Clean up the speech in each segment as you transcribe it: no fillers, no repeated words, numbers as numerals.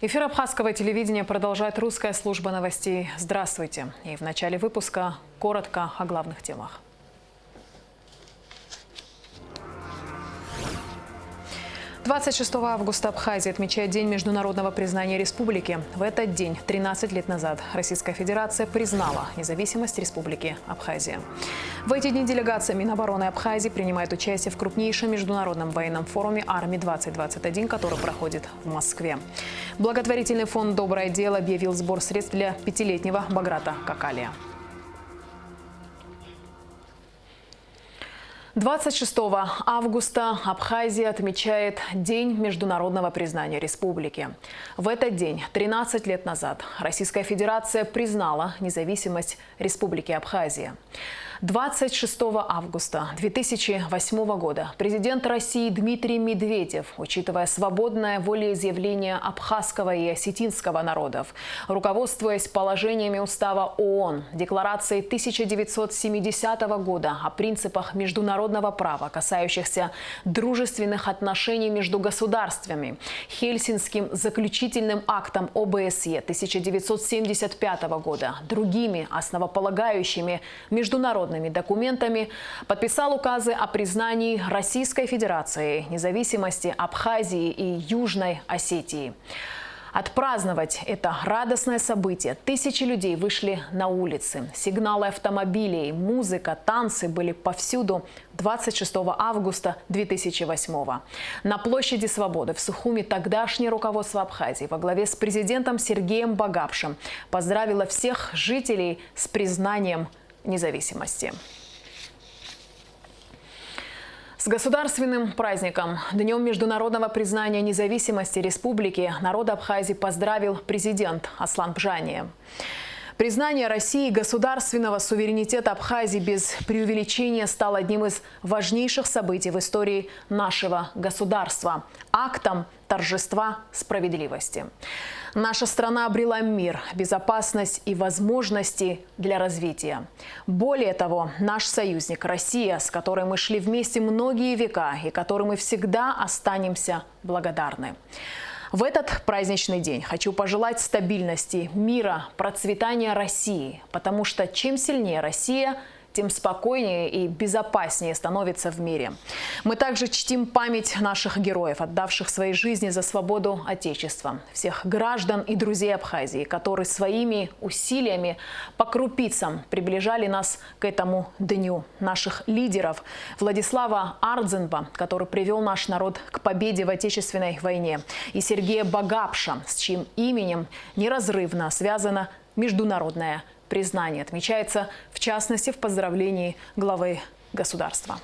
Эфир абхазского телевидения продолжает русская служба новостей. Здравствуйте. И в начале выпуска коротко о главных темах. «26 августа Абхазия отмечает День международного признания республики. В этот день, 13 лет назад, Российская Федерация признала независимость Республики Абхазия. В эти дни делегация Минобороны Абхазии принимает участие в крупнейшем международном военном форуме «Арми-2021», который проходит в Москве. Благотворительный фонд «Доброе дело» объявил сбор средств для 5-летнего Баграта Какалия. 26 августа Абхазия отмечает День международного признания республики. В этот день, 13 лет назад, Российская Федерация признала независимость Республики Абхазия. 26 августа 2008 года президент России Дмитрий Медведев, учитывая свободное волеизъявление абхазского и осетинского народов, руководствуясь положениями Устава ООН, Декларацией 1970 года о принципах международного права, касающихся дружественных отношений между государствами, Хельсинским заключительным актом ОБСЕ 1975 года, другими основополагающими международными документами, подписал указы о признании Российской Федерации независимости Абхазии и Южной Осетии. Отпраздновать это радостное событие тысячи людей вышли на улицы. Сигналы автомобилей, музыка, танцы были повсюду 26 августа 2008. На площади Свободы в Сухуми тогдашнее руководство Абхазии во главе с президентом Сергеем Багапшем поздравило всех жителей с признанием независимости. С государственным праздником, Днем международного признания независимости республики, народ Абхазии поздравил президент Аслан Бжания. Признание России государственного суверенитета Абхазии без преувеличения стало одним из важнейших событий в истории нашего государства, актом торжества справедливости. Наша страна обрела мир, безопасность и возможности для развития. Более того, наш союзник Россия, с которой мы шли вместе многие века и которой мы всегда останемся благодарны. В этот праздничный день хочу пожелать стабильности, мира, процветания России, потому что чем сильнее Россия, тем спокойнее и безопаснее становится в мире. Мы также чтим память наших героев, отдавших свои жизни за свободу Отечества, всех граждан и друзей Абхазии, которые своими усилиями по крупицам приближали нас к этому дню. Наших лидеров Владислава Ардзенба, который привел наш народ к победе в Отечественной войне, и Сергея Багапша, с чьим именем неразрывно связано международное признание, отмечается в частности в поздравлении главы государства.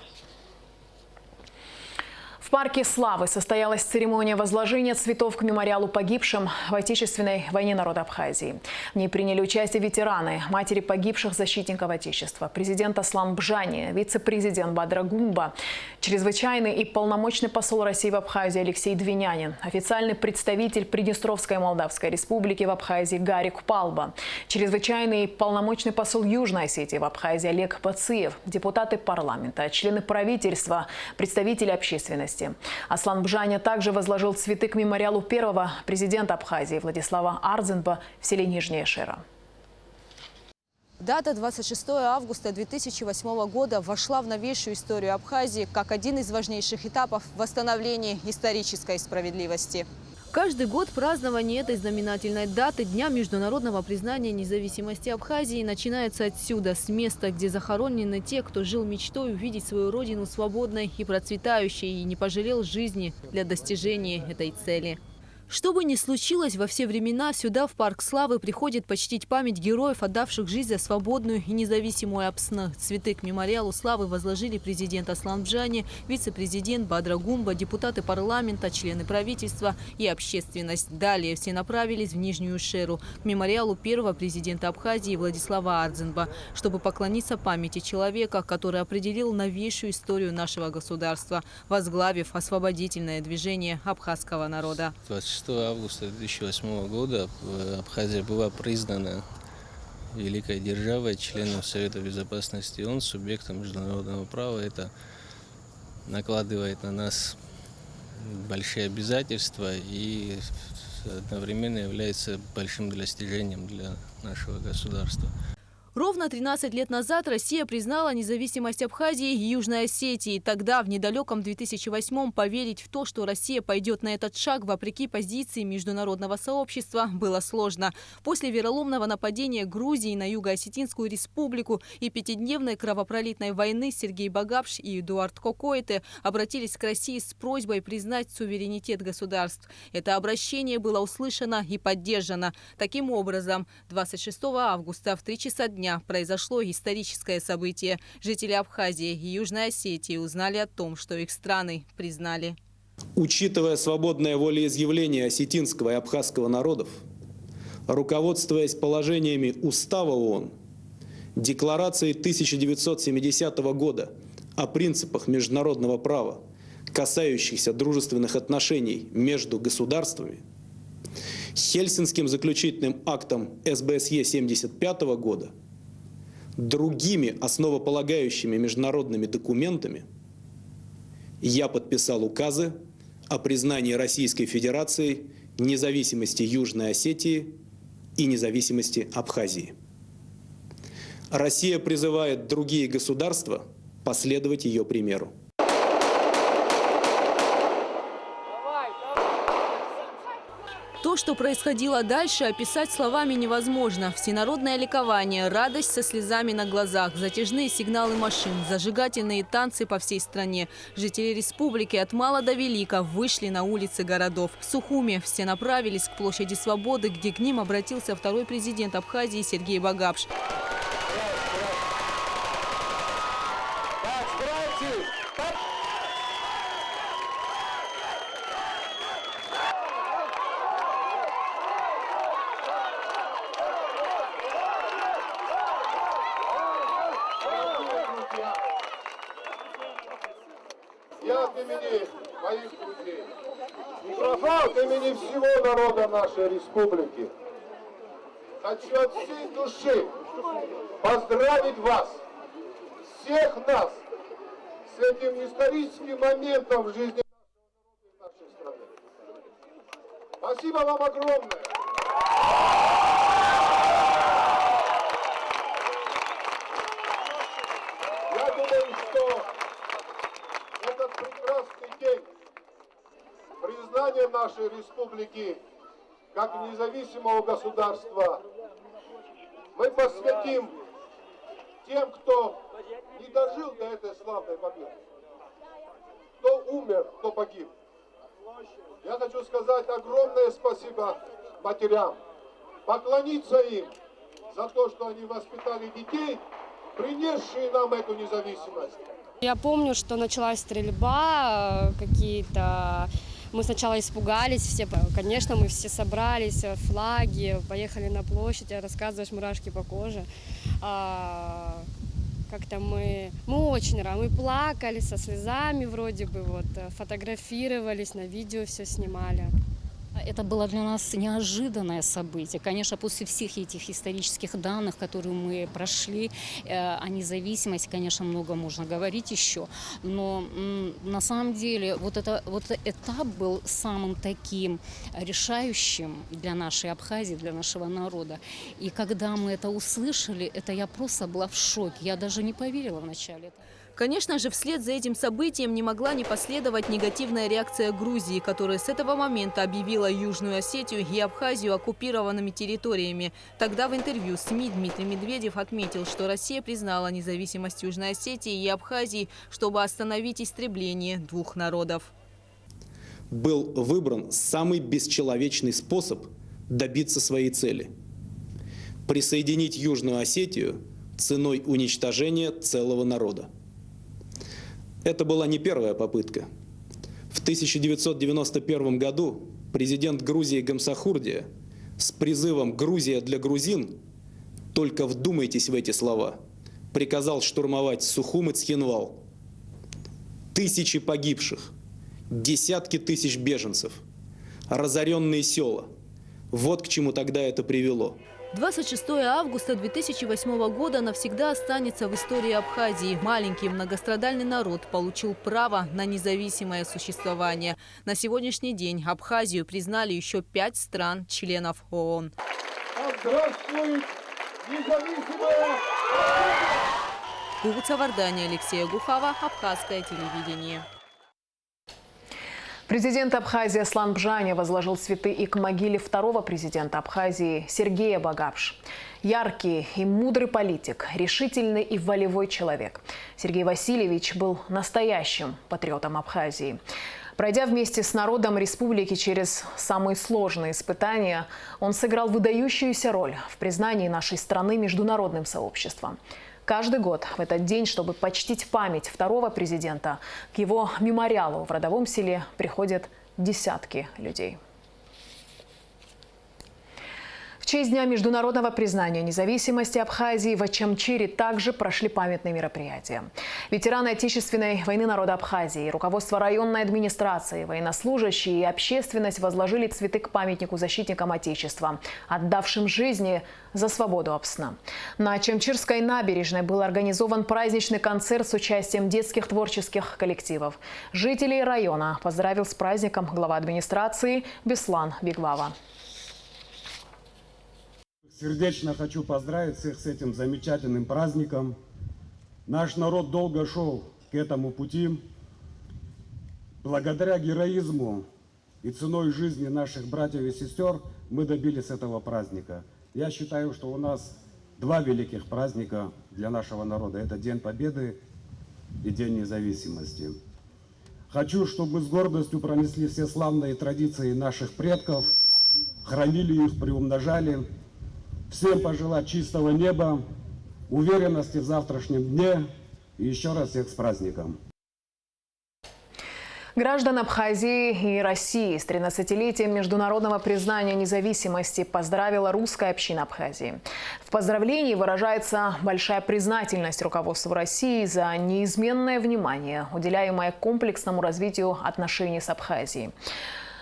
В парке Славы состоялась церемония возложения цветов к мемориалу погибшим в Отечественной войне народа Абхазии. В ней приняли участие ветераны, матери погибших защитников Отечества, президент Аслан Бжания, вице-президент Бадра Гумба, чрезвычайный и полномочный посол России в Абхазии Алексей Двинянин, официальный представитель Приднестровской Молдавской Республики в Абхазии Гарик Палба, чрезвычайный и полномочный посол Южной Осетии в Абхазии Олег Пациев, депутаты парламента, члены правительства, представители общественности. Аслан Бжания также возложил цветы к мемориалу первого президента Абхазии Владислава Ардзенба в селе Нижняя Шера. Дата 26 августа 2008 года вошла в новейшую историю Абхазии как один из важнейших этапов восстановления исторической справедливости. Каждый год празднование этой знаменательной даты Дня международного признания независимости Абхазии начинается отсюда, с места, где захоронены те, кто жил мечтой увидеть свою родину свободной и процветающей и не пожалел жизни для достижения этой цели. Что бы ни случилось, во все времена сюда, в Парк Славы, приходит почтить память героев, отдавших жизнь за свободную и независимую Абсны. Цветы к мемориалу славы возложили президент Аслан Бжания, вице-президент Бадра Гумба, депутаты парламента, члены правительства и общественность. Далее все направились в Нижнюю Шеру, к мемориалу первого президента Абхазии Владислава Ардзенба, чтобы поклониться памяти человека, который определил новейшую историю нашего государства, возглавив освободительное движение абхазского народа. 26 августа 2008 года Абхазия была признана великой державой, членом Совета Безопасности ООН, субъектом международного права. Это накладывает на нас большие обязательства и одновременно является большим достижением для нашего государства. Ровно 13 лет назад Россия признала независимость Абхазии и Южной Осетии. Тогда, в недалеком 2008-м, поверить в то, что Россия пойдет на этот шаг вопреки позиции международного сообщества, было сложно. После вероломного нападения Грузии на Юго-Осетинскую республику и пятидневной кровопролитной войны Сергей Багапш и Эдуард Кокоэте обратились к России с просьбой признать суверенитет государств. Это обращение было услышано и поддержано. Таким образом, 26 августа в 3 часа дня произошло историческое событие. Жители Абхазии и Южной Осетии узнали о том, что их страны признали. Учитывая свободное волеизъявление осетинского и абхазского народов, руководствуясь положениями Устава ООН, Декларацией 1970 года о принципах международного права, касающихся дружественных отношений между государствами, Хельсинским заключительным актом СБСЕ 1975 года, другими основополагающими международными документами, я подписал указы о признании Российской Федерации независимости Южной Осетии и независимости Абхазии. Россия призывает другие государства последовать ее примеру. То, что происходило дальше, описать словами невозможно. Всенародное ликование, радость со слезами на глазах, затяжные сигналы машин, зажигательные танцы по всей стране. Жители республики от мала до велика вышли на улицы городов. В Сухуме все направились к площади Свободы, где к ним обратился второй президент Абхазии Сергей Багапш. Я от имени моих друзей, микрофон от имени всего народа нашей республики, хочу от всей души поздравить вас, всех нас, с этим историческим моментом в жизни нашей страны. Спасибо вам огромное. Я думаю, что этот прекрасный день признания нашей республики как независимого государства мы посвятим тем, кто не дожил до этой славной победы, кто умер, кто погиб. Я хочу сказать огромное спасибо матерям, поклониться им за то, что они воспитали детей, принесшие нам эту независимость. Я помню, что началась стрельба, мы сначала испугались все, конечно, мы все собрались, флаги, поехали на площадь, рассказываешь, мурашки по коже. Как-то мы очень рады, мы плакали со слезами вроде бы, фотографировались, на видео все снимали. Это было для нас неожиданное событие. Конечно, после всех этих исторических данных, которые мы прошли, о независимости, конечно, много можно говорить еще. Но на самом деле этот этап был самым таким решающим для нашей Абхазии, для нашего народа. И когда мы это услышали, я просто была в шоке. Я даже не поверила вначале. Конечно же, вслед за этим событием не могла не последовать негативная реакция Грузии, которая с этого момента объявила Южную Осетию и Абхазию оккупированными территориями. Тогда в интервью СМИ Дмитрий Медведев отметил, что Россия признала независимость Южной Осетии и Абхазии, чтобы остановить истребление двух народов. Был выбран самый бесчеловечный способ добиться своей цели – присоединить Южную Осетию ценой уничтожения целого народа. Это была не первая попытка. В 1991 году президент Грузии Гамсахурдия с призывом «Грузия для грузин», только вдумайтесь в эти слова, приказал штурмовать Сухум и Цхинвал. Тысячи погибших, десятки тысяч беженцев, разоренные села, Вот к чему тогда это привело. 26 августа 2008 года навсегда останется в истории Абхазии. Маленький многострадальный народ получил право на независимое существование. На сегодняшний день Абхазию признали еще 5 стран-членов ООН. Здравствует независимая! Гугуца Вардания, Алексея Гухава, Абхазское телевидение. Президент Абхазии Аслан Бжаня возложил цветы и к могиле второго президента Абхазии Сергея Багапш. Яркий и мудрый политик, решительный и волевой человек. Сергей Васильевич был настоящим патриотом Абхазии. Пройдя вместе с народом республики через самые сложные испытания, он сыграл выдающуюся роль в признании нашей страны международным сообществом. Каждый год в этот день, чтобы почтить память второго президента, к его мемориалу в родовом селе приходят десятки людей. В честь Дня международного признания независимости Абхазии в Ачамчире также прошли памятные мероприятия. Ветераны Отечественной войны народа Абхазии, руководство районной администрации, военнослужащие и общественность возложили цветы к памятнику защитникам Отечества, отдавшим жизни за свободу Апсна. На Ачамчирской набережной был организован праздничный концерт с участием детских творческих коллективов. Жителей района поздравил с праздником глава администрации Беслан Беглава. Сердечно хочу поздравить всех с этим замечательным праздником. Наш народ долго шел к этому пути. Благодаря героизму и ценой жизни наших братьев и сестер мы добились этого праздника. Я считаю, что у нас два великих праздника для нашего народа. Это День Победы и День независимости. Хочу, чтобы мы с гордостью пронесли все славные традиции наших предков, хранили их, приумножали. Всем пожелать чистого неба, уверенности в завтрашнем дне и еще раз всех с праздником. Граждан Абхазии и России с 13-летием международного признания независимости поздравила русская община Абхазии. В поздравлении выражается большая признательность руководству России за неизменное внимание, уделяемое комплексному развитию отношений с Абхазией.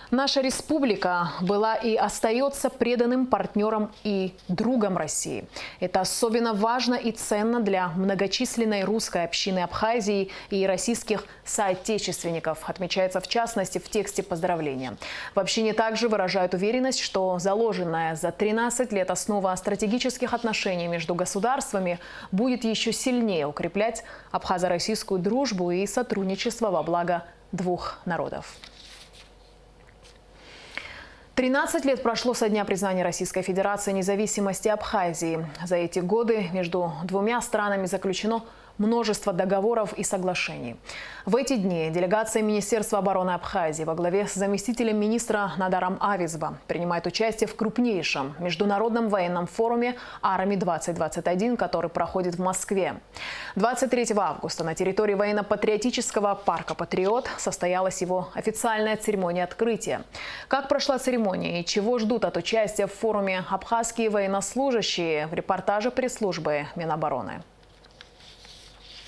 Наша республика была и остается преданным партнером и другом России. Это особенно важно и ценно для многочисленной русской общины Абхазии и российских соотечественников, отмечается в частности в тексте поздравления. В общине также выражают уверенность, что заложенная за 13 лет основа стратегических отношений между государствами будет еще сильнее укреплять абхазо-российскую дружбу и сотрудничество во благо двух народов. 13 лет прошло со дня признания Российской Федерации независимости Абхазии. За эти годы между двумя странами заключено множество договоров и соглашений. В эти дни делегация Министерства обороны Абхазии во главе с заместителем министра Надаром Авицба принимает участие в крупнейшем международном военном форуме «Арми-2021», который проходит в Москве. 23 августа на территории военно-патриотического парка «Патриот» состоялась его официальная церемония открытия. Как прошла церемония и чего ждут от участия в форуме абхазские военнослужащие, в репортаже пресс-службы Минобороны.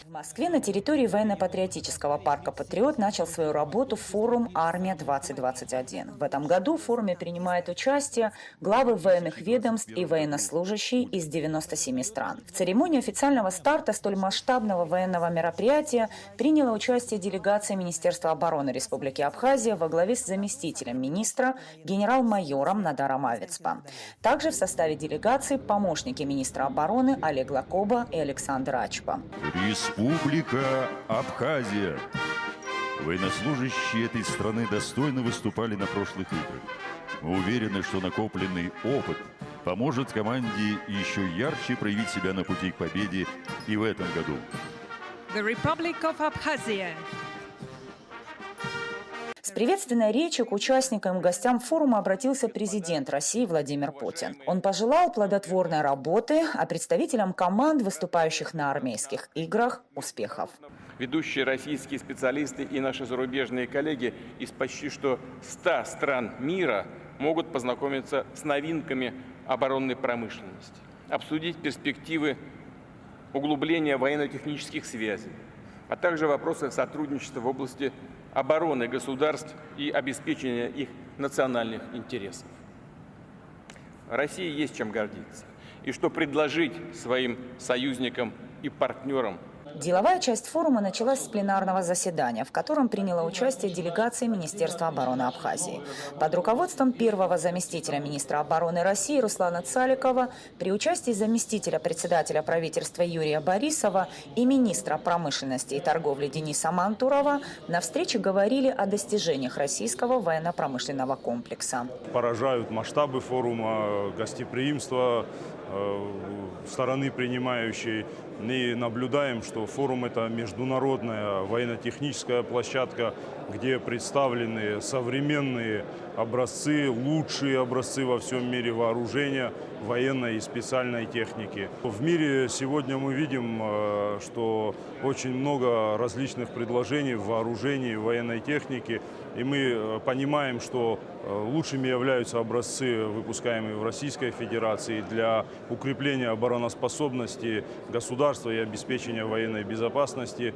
В Москве на территории военно-патриотического парка «Патриот» начал свою работу форум «Армия-2021». В этом году в форуме принимают участие главы военных ведомств и военнослужащие из 97 стран. В церемонии официального старта столь масштабного военного мероприятия приняла участие делегация Министерства обороны Республики Абхазия во главе с заместителем министра генерал-майором Надаром Авицба. Также в составе делегации помощники министра обороны Олег Лакоба и Александр Ачпа. Республика Абхазия. Военнослужащие этой страны достойно выступали на прошлых играх. Мы уверены, что накопленный опыт поможет команде еще ярче проявить себя на пути к победе и в этом году. The Republic of Abkhazia. С приветственной речью к участникам и гостям форума обратился президент России Владимир Путин. Он пожелал плодотворной работы, а представителям команд, выступающих на армейских играх, успехов. Ведущие российские специалисты и наши зарубежные коллеги из почти что 100 стран мира могут познакомиться с новинками оборонной промышленности, обсудить перспективы углубления военно-технических связей, а также вопросы сотрудничества в области обороны государств и обеспечения их национальных интересов. России есть чем гордиться и что предложить своим союзникам и партнерам. Деловая часть форума началась с пленарного заседания, в котором приняла участие делегация Министерства обороны Абхазии. Под руководством первого заместителя министра обороны России Руслана Цаликова, при участии заместителя председателя правительства Юрия Борисова и министра промышленности и торговли Дениса Мантурова на встрече говорили о достижениях российского военно-промышленного комплекса. Поражают масштабы форума, гостеприимство стороны принимающей. И наблюдаем, что форум – это международная военно-техническая площадка, где представлены современные образцы, лучшие образцы во всем мире вооружения, военной и специальной техники. В мире сегодня мы видим, что очень много различных предложений в вооружении, в военной технике, и мы понимаем, что лучшими являются образцы, выпускаемые в Российской Федерации, для укрепления обороноспособности государства и обеспечения военной безопасности.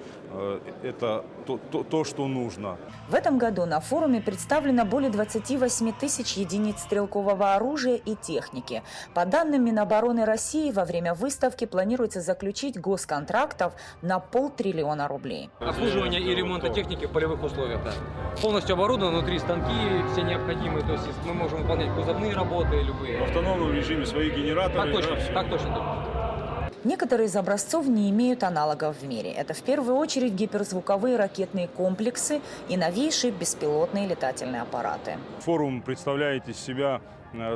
Это то, что нужно. В этом году на форуме представлено более 28 тысяч единиц стрелкового оружия и техники. По данным Минобороны России, во время выставки планируется заключить госконтрактов на 500 миллиона рублей. Обслуживание и ремонт техники в полевых условиях. Да. Полностью оборудовано, внутри станки все необходимые, то есть мы можем выполнять кузовные работы любые. В автономном режиме свои генераторы. Так точно, так точно. Некоторые из образцов не имеют аналогов в мире. Это в первую очередь гиперзвуковые ракетные комплексы и новейшие беспилотные летательные аппараты. Форум представляет из себя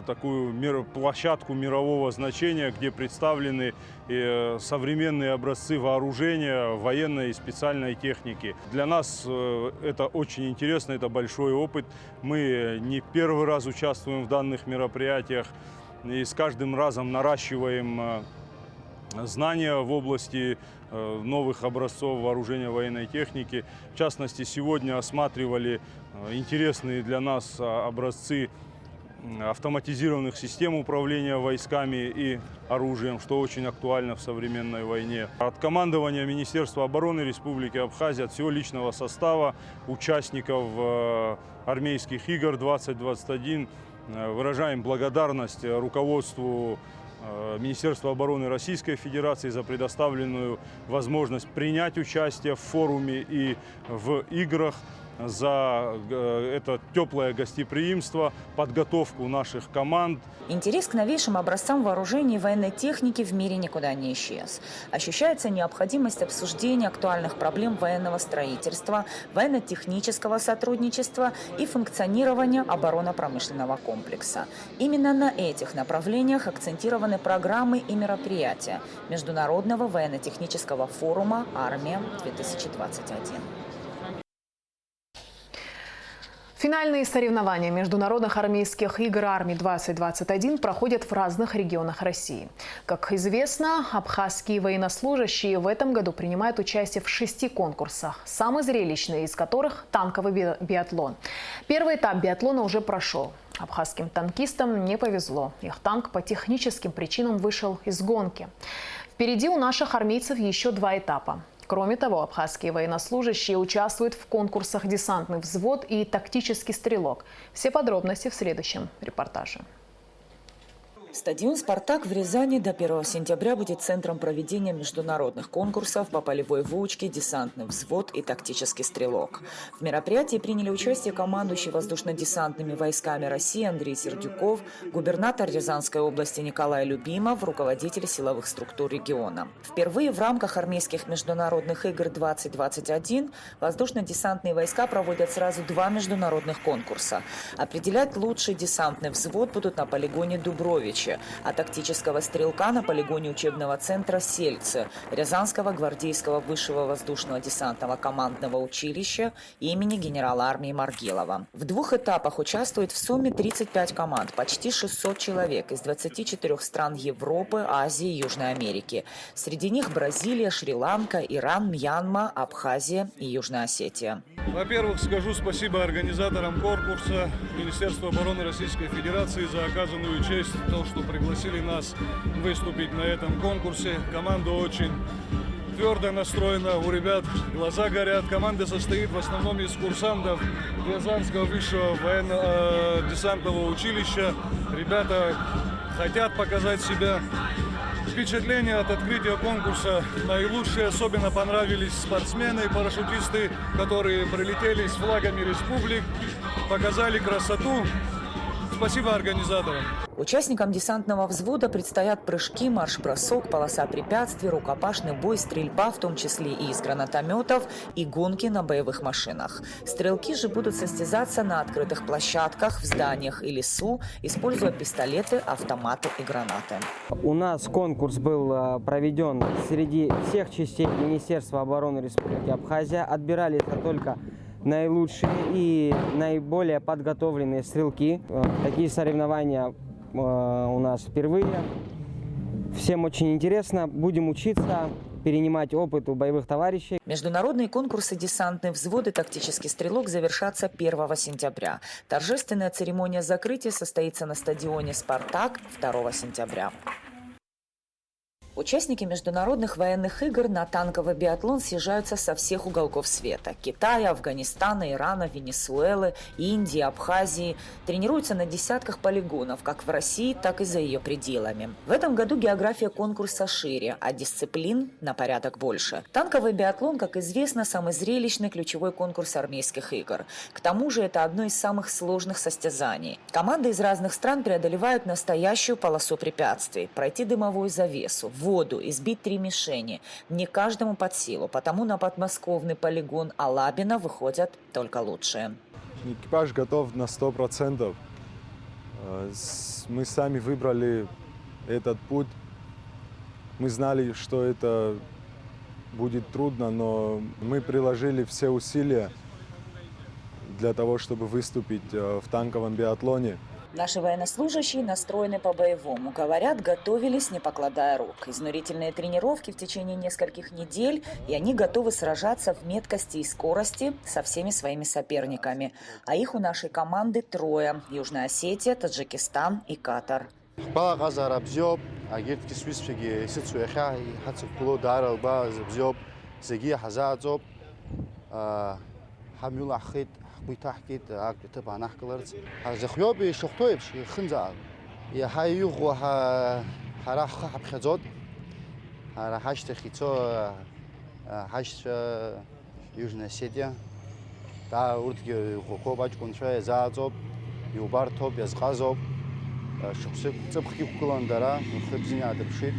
такую площадку мирового значения, где представлены современные образцы вооружения, военной и специальной техники. Для нас это очень интересно, это большой опыт. Мы не первый раз участвуем в данных мероприятиях и с каждым разом наращиваем знания в области новых образцов вооружения военной техники. В частности, сегодня осматривали интересные для нас образцы автоматизированных систем управления войсками и оружием, что очень актуально в современной войне. От командования Министерства обороны Республики Абхазия, от всего личного состава, участников армейских игр 2021 выражаем благодарность руководству Министерства обороны Российской Федерации за предоставленную возможность принять участие в форуме и в играх, за это теплое гостеприимство, подготовку наших команд. Интерес к новейшим образцам вооружений и военной техники в мире никуда не исчез. Ощущается необходимость обсуждения актуальных проблем военного строительства, военно-технического сотрудничества и функционирования оборонно-промышленного комплекса. Именно на этих направлениях акцентированы программы и мероприятия Международного военно-технического форума «Армия-2021». Финальные соревнования международных армейских игр «Армии-2021» проходят в разных регионах России. Как известно, абхазские военнослужащие в этом году принимают участие в 6 конкурсах, самый зрелищный из которых – танковый биатлон. Первый этап биатлона уже прошел. Абхазским танкистам не повезло. Их танк по техническим причинам вышел из гонки. Впереди у наших армейцев еще 2 этапа. Кроме того, абхазские военнослужащие участвуют в конкурсах «Десантный взвод» и «Тактический стрелок». Все подробности в следующем репортаже. Стадион «Спартак» в Рязани до 1 сентября будет центром проведения международных конкурсов по полевой выучке «Десантный взвод» и «Тактический стрелок». В мероприятии приняли участие командующий воздушно-десантными войсками России Андрей Сердюков, губернатор Рязанской области Николай Любимов, руководители силовых структур региона. Впервые в рамках армейских международных игр 2021 воздушно-десантные войска проводят сразу 2 международных конкурса. Определять лучший десантный взвод будут на полигоне Дубровичи, а тактического стрелка на полигоне учебного центра Сельцы Рязанского гвардейского высшего воздушного десантного командного училища имени генерала армии Маргилова. В 2 этапах участвует в сумме 35 команд, почти 600 человек из 24 стран Европы, Азии и Южной Америки. Среди них Бразилия, Шри-Ланка, Иран, Мьянма, Абхазия и Южная Осетия. Во-первых, скажу спасибо организаторам конкурса, Министерству обороны Российской Федерации за оказанную честь, то, что пригласили нас выступить на этом конкурсе. Команда очень твердо настроена, у ребят глаза горят. Команда состоит в основном из курсантов Рязанского высшего военно-десантного училища. Ребята хотят показать себя. Впечатления от открытия конкурса наилучшие. Особенно понравились спортсмены и парашютисты, которые прилетели с флагами республик, показали красоту. Спасибо организаторам. Участникам десантного взвода предстоят прыжки, марш-бросок, полоса препятствий, рукопашный бой, стрельба, в том числе и из гранатометов, и гонки на боевых машинах. Стрелки же будут состязаться на открытых площадках, в зданиях и лесу, используя пистолеты, автоматы и гранаты. У нас конкурс был проведен среди всех частей Министерства обороны Республики Абхазия. Отбирались только наилучшие и наиболее подготовленные стрелки. Такие соревнования у нас впервые. Всем очень интересно. Будем учиться, перенимать опыт у боевых товарищей. Международные конкурсы «Десантный взвод» и «Тактический стрелок» завершатся 1 сентября. Торжественная церемония закрытия состоится на стадионе «Спартак» 2 сентября. Участники международных военных игр на танковый биатлон съезжаются со всех уголков света. Китая, Афганистана, Ирана, Венесуэлы, Индии, Абхазии. Тренируются на десятках полигонов, как в России, так и за ее пределами. В этом году география конкурса шире, а дисциплин на порядок больше. Танковый биатлон, как известно, самый зрелищный ключевой конкурс армейских игр. К тому же это одно из самых сложных состязаний. Команды из разных стран преодолевают настоящую полосу препятствий. Пройти дымовую завесу, воду, избить 3 мишени. Не каждому под силу, потому на подмосковный полигон Алабино выходят только лучшие. Экипаж готов на 100%. Мы сами выбрали этот путь. Мы знали, что это будет трудно, но мы приложили все усилия для того, чтобы выступить в танковом биатлоне. Наши военнослужащие настроены по-боевому. Говорят, готовились, не покладая рук. Изнурительные тренировки в течение нескольких недель, и они готовы сражаться в меткости и скорости со всеми своими соперниками. А их у нашей команды 3 – Южная Осетия, Таджикистан и Катар. ويتحكيت عقد نحكلرز زخيوبي شختويبش خنزا يا هايو هراخ بخزود هرا هشت خيتو هشت يوجنا осетия دا ورد خوباج كونترا زازوب يوبارتوب يزغازوب شخص صبخي كولندرا خبزينا دبشيت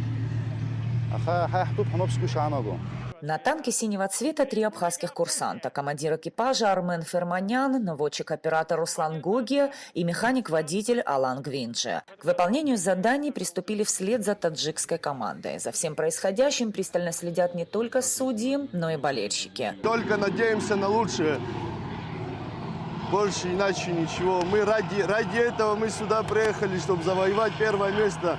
اخا هاحطوب حنوبسكو شاماغو. На танке синего цвета 3 абхазских курсанта. Командир экипажа Армен Ферманян, наводчик-оператор Руслан Гоги и механик-водитель Алан Гвинджи. К выполнению заданий приступили вслед за таджикской командой. За всем происходящим пристально следят не только судьи, но и болельщики. Только надеемся на лучшее. Больше иначе ничего. Мы ради этого мы сюда приехали, чтобы завоевать 1 место.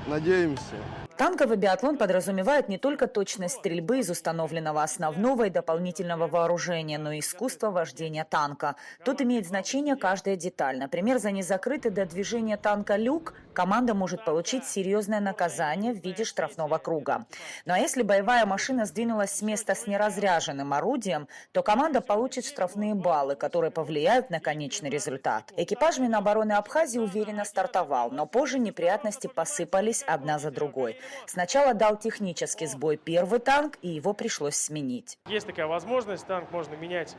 Надеемся. Танковый биатлон подразумевает не только точность стрельбы из установленного основного и дополнительного вооружения, но и искусство вождения танка. Тут имеет значение каждая деталь. Например, за незакрытый до движения танка люк команда может получить серьезное наказание в виде штрафного круга. Ну а если боевая машина сдвинулась с места с неразряженным орудием, то команда получит штрафные баллы, которые повлияют на конечный результат. Экипаж Минобороны Абхазии уверенно стартовал, но позже неприятности посыпались одна за другой. Сначала дал технический сбой 1-й танк, и его пришлось сменить. Есть такая возможность, танк можно менять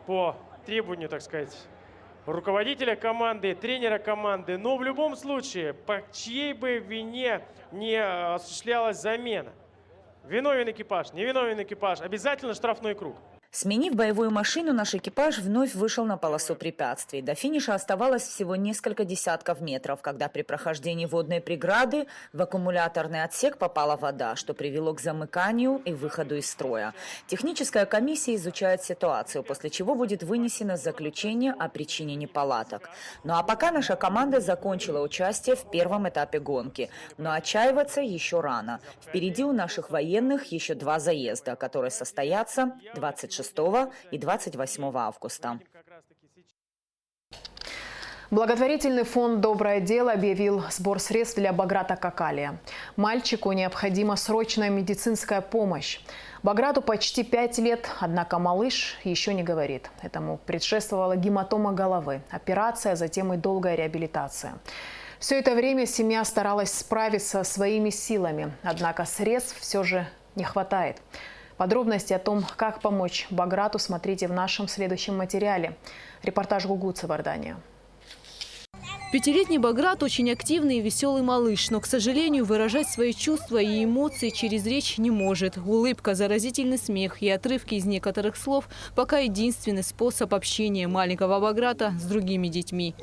по требованию, так сказать, руководителя команды, тренера команды. Но в любом случае, по чьей бы вине не осуществлялась замена. Виновен экипаж, невиновен экипаж, обязательно штрафной круг. Сменив боевую машину, наш экипаж вновь вышел на полосу препятствий. До финиша оставалось всего несколько десятков метров, когда при прохождении водной преграды в аккумуляторный отсек попала вода, что привело к замыканию и выходу из строя. Техническая комиссия изучает ситуацию, после чего будет вынесено заключение о причине неполадок. Ну а пока наша команда закончила участие в 1-м этапе гонки. Но отчаиваться еще рано. Впереди у наших военных еще 2 заезда, которые состоятся 26 и 28 августа. Благотворительный фонд «Доброе дело» объявил сбор средств для Баграта Какалия. Мальчику необходима срочная медицинская помощь. Баграту почти 5 лет, однако малыш еще не говорит. Этому предшествовала гематома головы, операция, затем и долгая реабилитация. Все это время семья старалась справиться своими силами, однако средств все же не хватает. Подробности о том, как помочь Баграту, смотрите в нашем следующем материале. Репортаж Гугуца, Иордания. Пятилетний Баграт очень активный и веселый малыш, но, к сожалению, выражать свои чувства и эмоции через речь не может. Улыбка, заразительный смех и отрывки из некоторых слов – пока единственный способ общения маленького Баграта с другими детьми.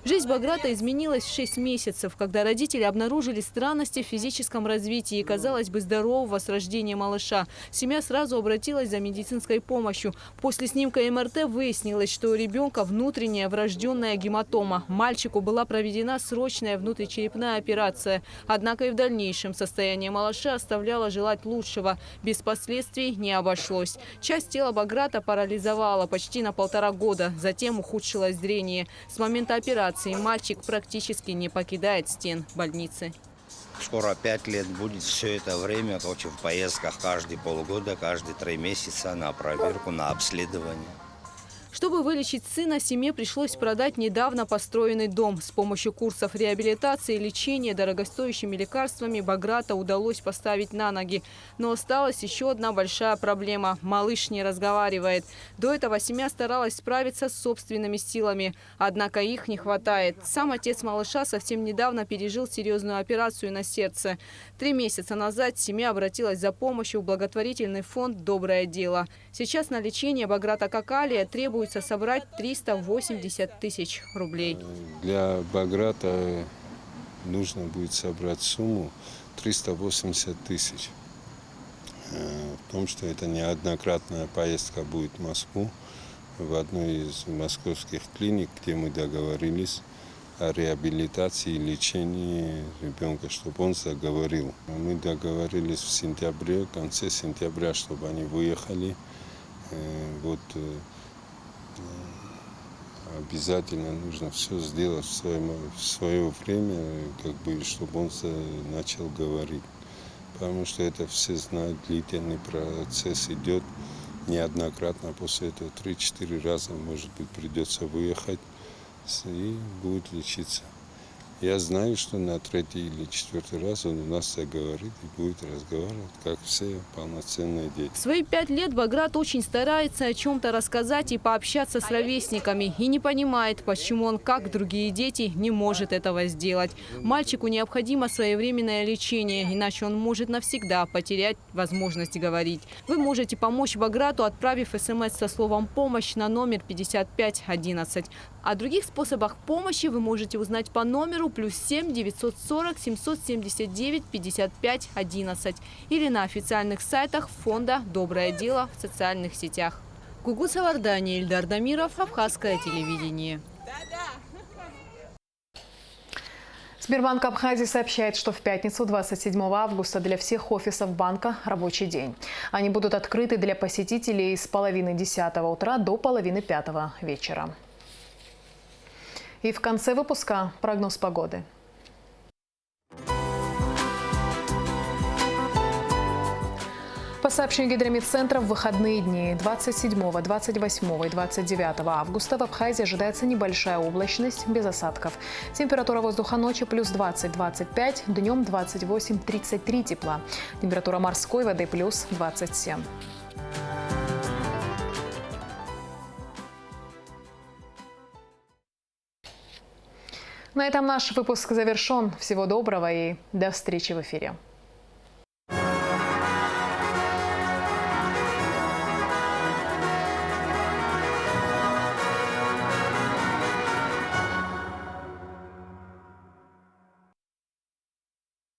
Жизнь Баграта изменилась в 6 месяцев, когда родители обнаружили странности в физическом развитии и, казалось бы, здорового с рождения малыша. Семья сразу обратилась за медицинской помощью. После снимка МРТ выяснилось, что у ребенка внутренняя врожденная гематома. Мальчику была проведена срочная внутричерепная операция. Однако и в дальнейшем состояние малыша оставляло желать лучшего. Без последствий не обошлось. Часть тела Баграта парализовала почти на 1,5 года. Затем ухудшилось зрение. С момента операции мальчик практически не покидает стен больницы. Скоро 5 лет будет, все это время в поездках каждые полгода, каждые 3 месяца на проверку, на обследование. Чтобы вылечить сына, семье пришлось продать недавно построенный дом. С помощью курсов реабилитации и лечения дорогостоящими лекарствами Баграта удалось поставить на ноги. Но осталась еще одна большая проблема. Малыш не разговаривает. До этого семья старалась справиться с собственными силами. Однако их не хватает. Сам отец малыша совсем недавно пережил серьезную операцию на сердце. 3 месяца назад семья обратилась за помощью в благотворительный фонд «Доброе дело». Сейчас на лечение Баграта Какалия требуется собрать 380 тысяч рублей. Для Баграта нужно будет собрать сумму 380 тысяч. В том, что это неоднократная поездка будет в Москву, в одной из московских клиник, где мы договорились о реабилитации и лечении ребенка, чтобы он заговорил. Мы договорились в сентябре, в конце сентября, чтобы они выехали. Обязательно нужно все сделать в свое время, чтобы он начал говорить. Потому что это все знают, длительный процесс идет. Неоднократно после этого 3-4 раза, может быть, придется выехать и будет лечиться. Я знаю, что на 3-й или 4-й раз он у нас заговорит и будет разговаривать, как все полноценные дети. В свои 5 лет Баграт очень старается о чем-то рассказать и пообщаться с ровесниками. И не понимает, почему он, как другие дети, не может этого сделать. Мальчику необходимо своевременное лечение, иначе он может навсегда потерять возможность говорить. Вы можете помочь Баграту, отправив СМС со словом «Помощь» на номер 5511. О других способах помощи вы можете узнать по номеру +7 940 779 55 11 или на официальных сайтах фонда «Доброе дело» в социальных сетях. Гугуца, Иордания, Ильдар Дамиров, Абхазское телевидение. Сбербанк Абхазии сообщает, что в пятницу, 27 августа, для всех офисов банка рабочий день. Они будут открыты для посетителей с 9:30 утра до 5:30 вечера. И в конце выпуска прогноз погоды. По сообщению Гидромедцентра, в выходные дни 27, 28 и 29 августа в Абхазии ожидается небольшая облачность без осадков. Температура воздуха ночью +20-25, днем 28-33 тепла. Температура морской воды +27. На этом наш выпуск завершен. Всего доброго и до встречи в эфире.